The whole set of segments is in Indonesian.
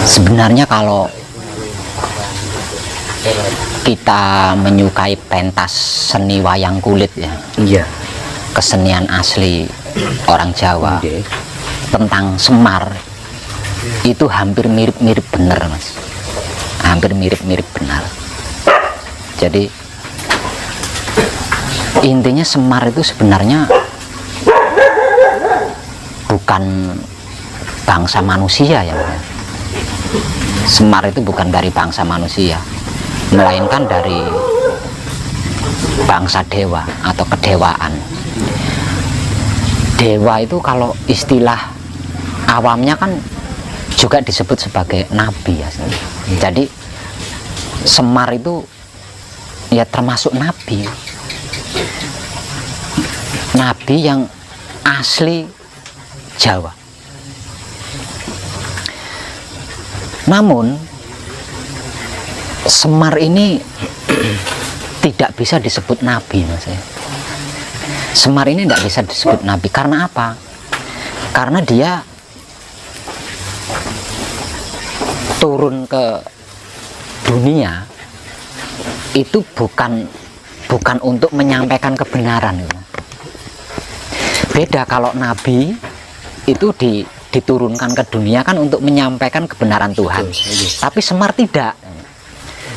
Sebenarnya kalau kita menyukai pentas seni wayang kulit ya, Iya. kesenian asli orang Jawa, Oke. tentang Semar itu hampir mirip-mirip benar, Mas. Hampir mirip-mirip benar. Jadi intinya Semar itu sebenarnya bukan bangsa manusia ya, Mas. Semar itu bukan dari bangsa manusia, melainkan dari bangsa dewa atau kedewaan. Dewa itu kalau istilah awamnya kan juga disebut sebagai nabi ya. Jadi Semar itu ya termasuk nabi. Nabi yang asli Jawa. Namun Semar ini tidak bisa disebut nabi, Mas. Semar ini tidak bisa disebut nabi karena apa? Karena dia turun ke dunia itu bukan untuk menyampaikan kebenaran. Beda kalau nabi itu diturunkan ke dunia kan untuk menyampaikan kebenaran Tuhan. Tapi Semar tidak.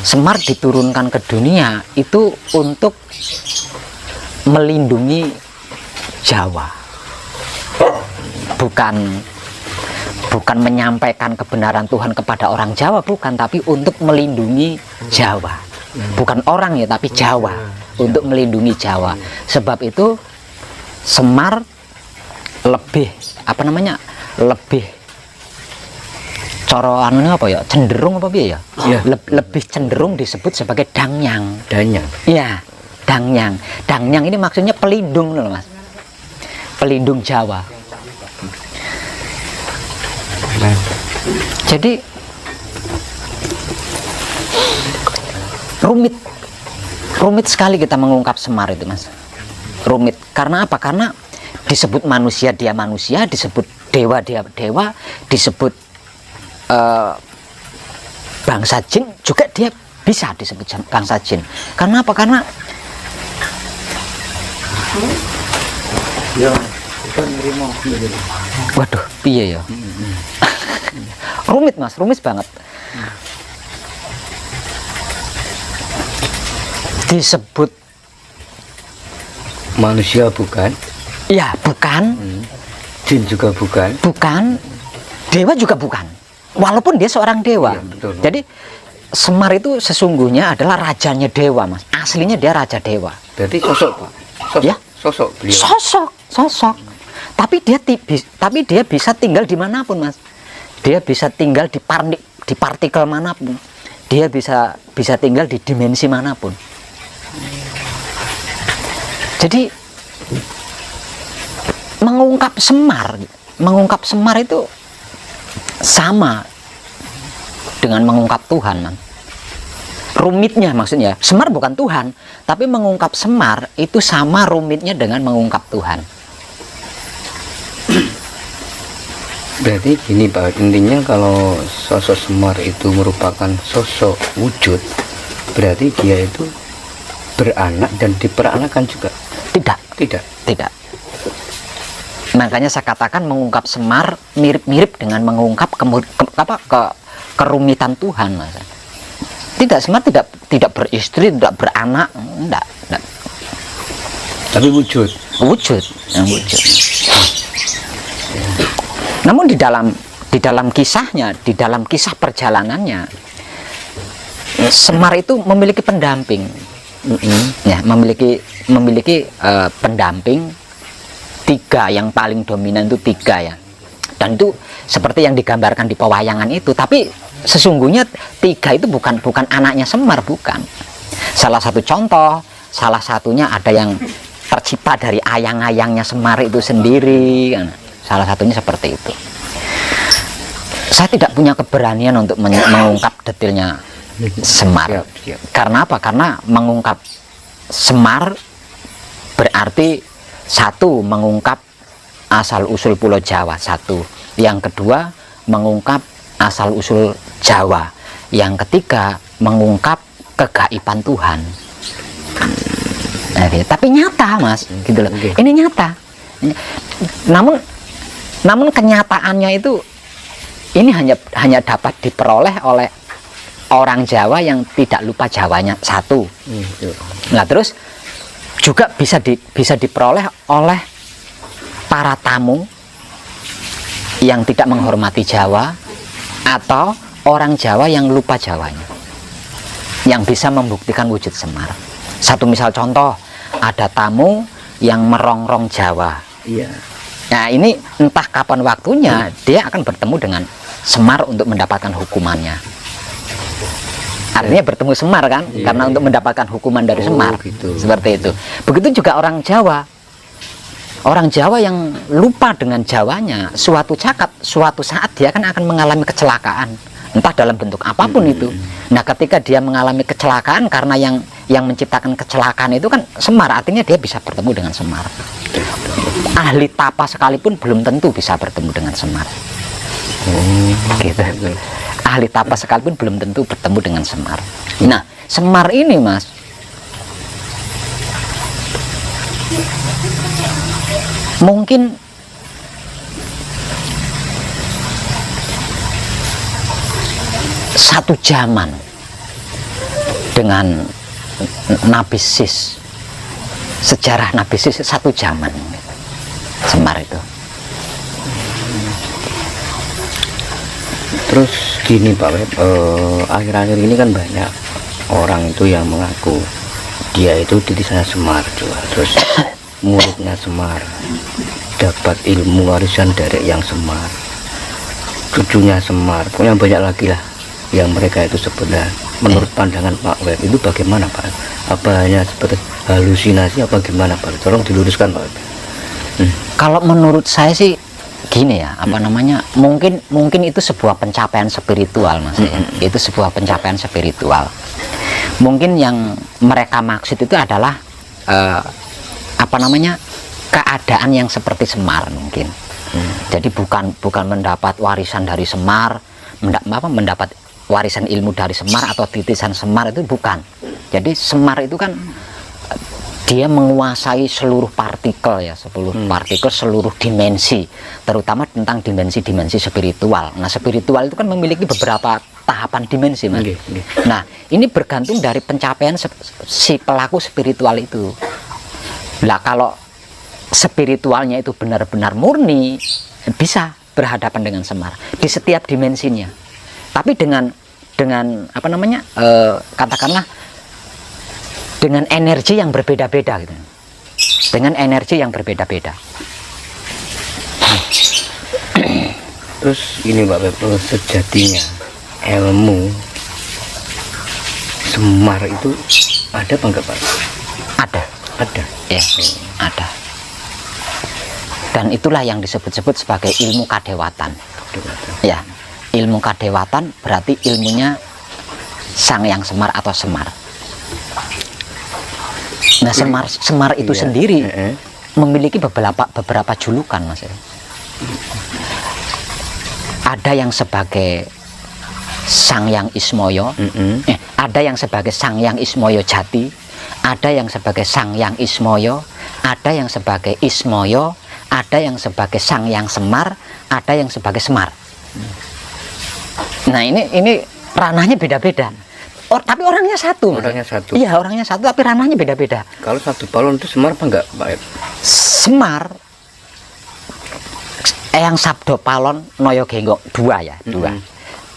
Semar diturunkan ke dunia itu untuk melindungi Jawa. Bukan menyampaikan kebenaran Tuhan kepada orang Jawa, bukan, tapi untuk melindungi Jawa. Bukan orang ya, tapi Jawa. Untuk melindungi Jawa. Sebab itu Semar lebih lebih coroannya apa ya, cenderung apa ya, lebih cenderung disebut sebagai dangyang. Iya, dangyang. Dangyang ini maksudnya pelindung loh, Mas, pelindung Jawa. Jadi rumit sekali kita mengungkap Semar itu, Mas. Rumit karena apa? Karena disebut manusia dia manusia, disebut dewa dia dewa, disebut bangsa jin juga dia bisa disebut bangsa jin. Karena apa? Karena waduh, piye ya? Rumit, Mas, rumit banget. Disebut Manusia bukan. ya bukan, Jin juga bukan. bukan, dewa juga bukan, walaupun dia seorang dewa. Iya, betul. Jadi Semar itu sesungguhnya adalah rajanya dewa, Mas. Aslinya dia raja dewa. Berarti sosok, Pak. Ya. Sosok beliau. Sosok. Tapi dia bisa tinggal dimanapun, Mas. Dia bisa tinggal di partikel manapun. Dia bisa tinggal di dimensi manapun. Jadi mengungkap Semar itu sama dengan mengungkap Tuhan, man. Rumitnya maksudnya, Semar bukan Tuhan, tapi mengungkap Semar itu sama rumitnya dengan mengungkap Tuhan. Berarti gini, Pak, intinya kalau sosok Semar itu merupakan sosok wujud, berarti dia itu beranak dan diperanakan juga. Tidak. Makanya saya katakan mengungkap Semar mirip-mirip dengan mengungkap kerumitan Tuhan, Mas. Semar tidak beristri, tidak beranak, enggak. Tapi wujud. Namun di dalam kisahnya, di dalam kisah perjalanannya, Semar itu memiliki pendamping. Ya, memiliki pendamping 3, yang paling dominan itu 3 ya. Dan itu seperti yang digambarkan di pewayangan itu, tapi sesungguhnya 3 itu bukan anaknya Semar, bukan. Salah satu contoh, salah satunya ada yang tercipta dari ayang-ayangnya Semar itu sendiri kan. Salah satunya seperti itu. Saya tidak punya keberanian untuk mengungkap detailnya Semar. Siap. Karena apa? Karena mengungkap Semar berarti satu, mengungkap asal usul Pulau Jawa, satu. Yang kedua, mengungkap asal usul Jawa. Yang ketiga, mengungkap kegaiban Tuhan. Nah, tapi nyata, Mas, gitu loh. Ini nyata. Namun kenyataannya itu ini hanya dapat diperoleh oleh orang Jawa yang tidak lupa Jawanya, satu. Nah, terus juga bisa diperoleh oleh para tamu yang tidak menghormati Jawa atau orang Jawa yang lupa Jawanya, yang bisa membuktikan wujud Semar. Satu misal contoh, ada tamu yang merongrong Jawa. Iya. Nah, ini entah kapan waktunya dia akan bertemu dengan Semar untuk mendapatkan hukumannya. Artinya bertemu Semar kan, karena untuk mendapatkan hukuman dari Semar. Gitu. Seperti itu. Begitu juga orang Jawa. Orang Jawa yang lupa dengan Jawanya, suatu saat dia kan akan mengalami kecelakaan, entah dalam bentuk apapun itu. Nah, ketika dia mengalami kecelakaan karena yang menciptakan kecelakaan itu kan Semar, artinya dia bisa bertemu dengan Semar. Ahli tapa sekalipun belum tentu bisa bertemu dengan Semar. Gitu. Ahli tapa sekalipun belum tentu bertemu dengan Semar. Nah, Semar ini, Mas, mungkin satu zaman dengan Nabi Sis, sejarah Nabi Sis satu zaman Semar itu. Terus gini Pak Web, akhir-akhir ini kan banyak orang itu yang mengaku dia itu titisannya Semar juga, terus muridnya Semar, dapat ilmu warisan dari yang Semar, cucunya Semar, pokoknya banyak lagi lah yang mereka itu sebenarnya. Menurut pandangan Pak Web itu bagaimana Pak? Apa hanya seperti halusinasi apa gimana Pak? Tolong diluruskan Pak Web. Kalau menurut saya sih gini ya, apa namanya, mungkin itu sebuah pencapaian spiritual, Mas, ya. Itu sebuah pencapaian spiritual. Mungkin yang mereka maksud itu adalah apa namanya, keadaan yang seperti Semar mungkin. Jadi bukan mendapat warisan dari Semar, mendapat warisan ilmu dari Semar atau titisan Semar, itu bukan. Jadi Semar itu kan dia menguasai seluruh partikel ya, partikel, seluruh dimensi, terutama tentang dimensi-dimensi spiritual. Nah, spiritual itu kan memiliki beberapa tahapan dimensi, Mas. Nah, ini bergantung dari pencapaian si pelaku spiritual itu. Lah, kalau spiritualnya itu benar-benar murni, bisa berhadapan dengan Semar di setiap dimensinya. Tapi dengan apa namanya, katakanlah dengan energi yang berbeda-beda gitu. Dengan energi yang berbeda-beda. Terus ini Pak Beb, sejatinya ilmu Semar itu ada apa enggak Pak? Ada. Ada. Ya, ada. Dan itulah yang disebut-sebut sebagai ilmu kadewatan. Ya, ilmu kadewatan berarti ilmunya Sang Hyang Semar atau Semar. Nah, Semar itu sendiri memiliki beberapa julukan, Mas. Ada yang sebagai Sang Hyang Ismoyo, ada yang sebagai Sang Hyang Ismoyo Jati, ada yang sebagai Sang Hyang Ismoyo, ada yang sebagai Ismoyo, ada yang sebagai Sang Hyang Semar, ada yang sebagai Semar. Nah, ini ranahnya beda-beda. Tapi orangnya satu. Orangnya satu. Iya, orangnya satu, tapi ranahnya beda-beda. Kalau satu balon itu Semar apa enggak Pak? Semar, Eyang Sabdo Palon Noyo Genggong, dua ya, dua.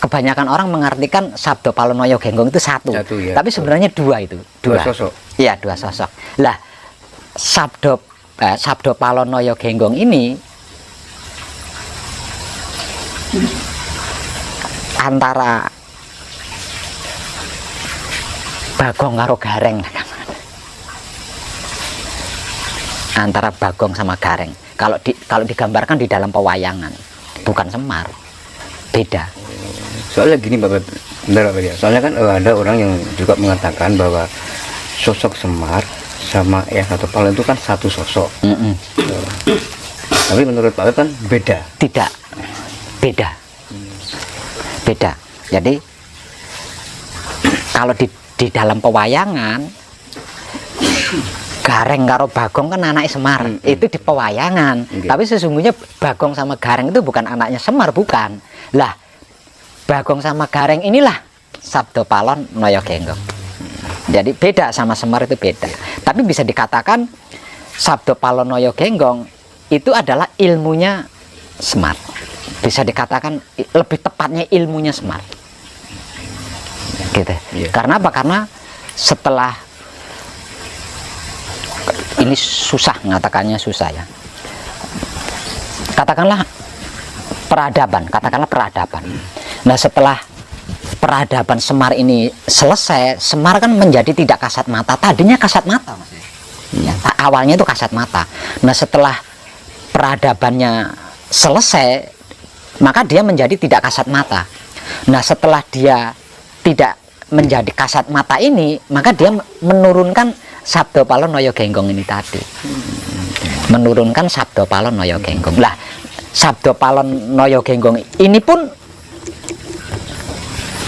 Kebanyakan orang mengartikan Sabdo Palon Noyo Genggong itu satu ya, tapi sebenarnya dua itu. Dua sosok. Iya, dua sosok. Lah, Sabdo Palon Noyo Genggong ini antara Bagong karo Gareng, antara Bagong sama Gareng. Kalau digambarkan di dalam pewayangan, bukan Semar, beda. Soalnya gini Bapak, benar Bapak ya. Soalnya kan ada orang yang juga mengatakan bahwa sosok Semar sama Eyang Sabdo Palon itu kan satu sosok. Mm-mm. Tapi menurut Pak Web kan beda. Tidak, beda, beda. Jadi kalau di dalam pewayangan, Gareng karo Bagong kan anaknya Semar, itu di pewayangan. Tapi sesungguhnya Bagong sama Gareng itu bukan anaknya Semar, bukan. Lah, Bagong sama Gareng inilah Sabdo Palon Noyo Genggong. Jadi beda, sama Semar itu beda. Tapi bisa dikatakan Sabdo Palon Noyo Genggong itu adalah ilmunya Semar. Bisa dikatakan lebih tepatnya ilmunya Semar. Gitu. Karena apa? Karena setelah ini susah, ngatakannya susah ya. Katakanlah peradaban. Nah, setelah peradaban Semar ini selesai, Semar kan menjadi tidak kasat mata. Tadinya kasat mata, Mas. Ya, awalnya itu kasat mata. Nah, setelah peradabannya selesai, maka dia menjadi tidak kasat mata. Nah, setelah dia tidak menjadi kasat mata ini, maka dia menurunkan Sabdo Palon Noyo Genggong ini tadi. Menurunkan Sabdo Palon Noyo Genggong. Lah, Sabdo Palon Noyo Genggong ini pun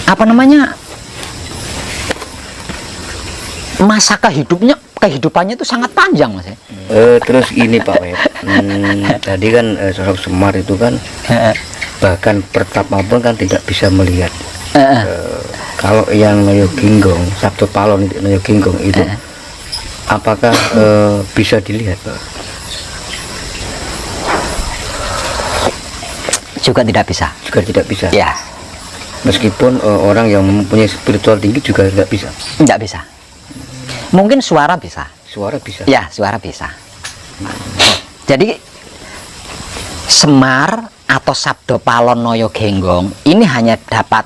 apa namanya, masa kehidupannya itu sangat panjang, Mas. Terus ini Pak Web, tadi kan sosok Semar itu kan bahkan pertapa pun kan tidak bisa melihat. Kalau yang Noyo Genggong, Sabdo Palon Noyo Genggong itu apakah bisa dilihat, Pak? Juga tidak bisa. Juga tidak bisa. Ya. Meskipun orang yang mempunyai spiritual tinggi juga tidak bisa. Tidak bisa. Mungkin suara bisa. Suara bisa. Ya, suara bisa. Jadi Semar atau Sabdo Palon Noyo Genggong ini hanya dapat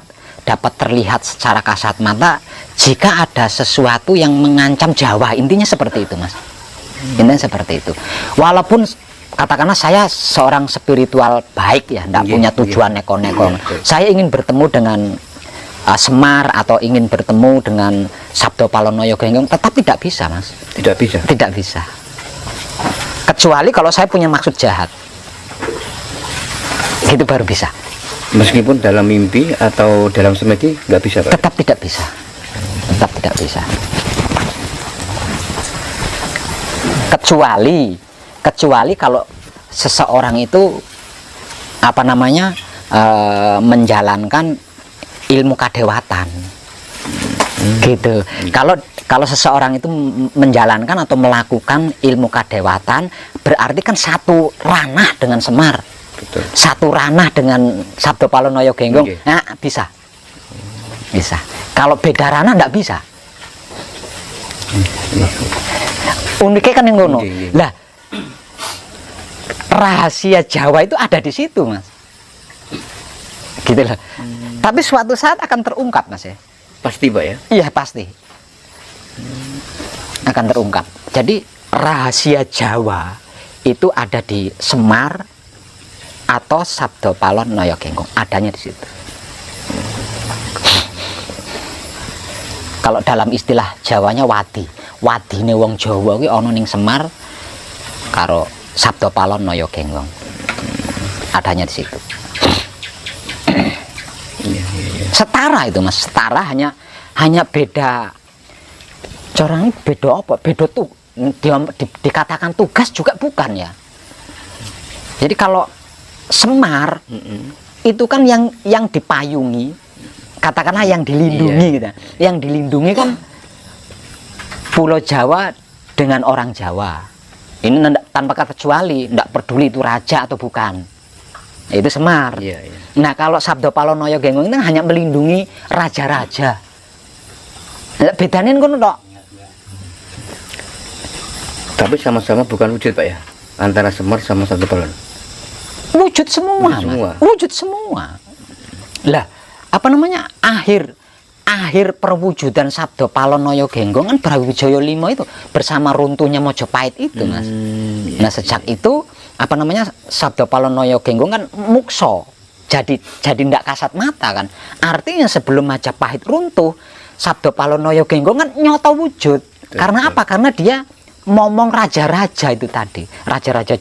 terlihat secara kasat mata jika ada sesuatu yang mengancam Jawa. Intinya seperti itu, Mas. Intinya seperti itu. Walaupun katakanlah saya seorang spiritual baik ya, tidak punya tujuan neko-neko. Saya ingin bertemu dengan Semar atau ingin bertemu dengan Sabdo Palon Noyo Genggong, tetap tidak bisa, Mas. Tidak bisa. Tidak bisa. Kecuali kalau saya punya maksud jahat, itu baru bisa. Meskipun dalam mimpi atau dalam semedi nggak bisa, Pak? Tetap tidak bisa. Tetap tidak bisa. Kecuali kalau seseorang itu apa namanya menjalankan ilmu kadewatan, gitu. Kalau seseorang itu menjalankan atau melakukan ilmu kadewatan, berarti kan satu ranah dengan Semar. Betul. Satu ranah dengan Sabdo Palon Noyo Genggong. Nah, bisa. Kalau beda ranah enggak bisa. Uniknya kan yang ngono. Lah, rahasia Jawa itu ada di situ, Mas. Gitu loh. Tapi suatu saat akan terungkap, Mas ya. Pasti, Pak ya? Iya, pasti. Akan terungkap. Jadi rahasia Jawa itu ada di Semar atau Sabdo Palon Noyo Genggong, adanya di situ. Kalau dalam istilah Jawanya wadine wong Jawa kuwi ana ning Semar karo Sabdo Palon Noyo Genggong. Adanya di situ. Setara itu, Mas, setara, hanya beda. Corang beda apa? Beda tuh dikatakan tugas juga bukan ya. Jadi kalau Semar itu kan yang dipayungi, katakanlah yang dilindungi, gitu. Yang dilindungi kan Pulau Jawa dengan orang Jawa. Ini tanpa kecuali, tidak peduli itu raja atau bukan. Itu Semar. Nah, kalau Sabdo Palon Noyo Genggong itu hanya melindungi raja-raja. Bedanin kan tok. Tapi sama-sama bukan wujud, Pak ya, antara Semar sama Sabdo Palon. Wujud semua, wujud semua. Lah, apa namanya, akhir perwujudan Sabdo Palon Noyo Genggong kan Brawijaya V itu bersama runtuhnya Mojopahit itu, Mas. Nah, sejak itu apa namanya, Sabdo Palon Noyo Genggong kan mukso, jadi ndak kasat mata kan. Artinya sebelum Majapahit runtuh, Sabdo Palon Noyo Genggong kan nyoto wujud. Karena apa? Karena dia momong raja-raja itu tadi, raja-raja